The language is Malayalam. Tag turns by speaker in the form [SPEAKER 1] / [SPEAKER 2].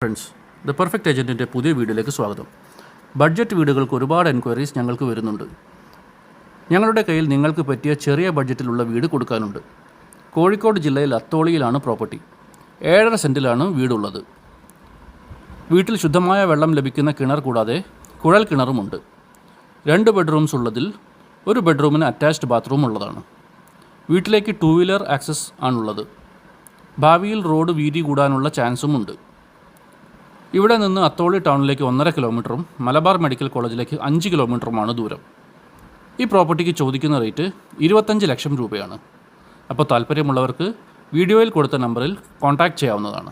[SPEAKER 1] ഫ്രണ്ട്സ്, ദ പെർഫെക്റ്റ് ഏജൻറ്റിൻ്റെ പുതിയ വീഡിയോയിലേക്ക് സ്വാഗതം. ബഡ്ജറ്റ് വീടുകൾക്ക് ഒരുപാട് എൻക്വയറീസ് ഞങ്ങൾക്ക് വരുന്നുണ്ട്. ഞങ്ങളുടെ കയ്യിൽ നിങ്ങൾക്ക് പറ്റിയ ചെറിയ ബഡ്ജറ്റിലുള്ള വീട് കൊടുക്കാനുണ്ട്. കോഴിക്കോട് ജില്ലയിൽ അത്തോളിയിലാണ് പ്രോപ്പർട്ടി. 7.5 സെൻറ്റിലാണ് വീടുള്ളത്. വീട്ടിൽ ശുദ്ധമായ വെള്ളം ലഭിക്കുന്ന കിണർ കൂടാതെ കുഴൽ കിണറുമുണ്ട്. 2 ബെഡ്റൂംസ് ഉള്ളതിൽ 1 ബെഡ്റൂമിന് അറ്റാച്ച്ഡ് ബാത്റൂം ഉള്ളതാണ്. വീട്ടിലേക്ക് 2 വീലർ ആക്സസ് ആണുള്ളത്. ഭാവിയിൽ റോഡ് വീതി കൂടാനുള്ള ചാൻസുമുണ്ട്. ഇവിടെ നിന്ന് അത്തോളി ടൗണിലേക്ക് 1.5 കിലോമീറ്ററും മലബാർ മെഡിക്കൽ കോളേജിലേക്ക് 5 കിലോമീറ്ററുമാണ് ദൂരം. ഈ പ്രോപ്പർട്ടിക്ക് ചോദിക്കുന്ന റേറ്റ് 25 ലക്ഷം രൂപയാണ്. അപ്പോൾ താല്പര്യമുള്ളവർക്ക് വീഡിയോയിൽ കൊടുത്ത നമ്പറിൽ കോൺടാക്റ്റ് ചെയ്യാവുന്നതാണ്.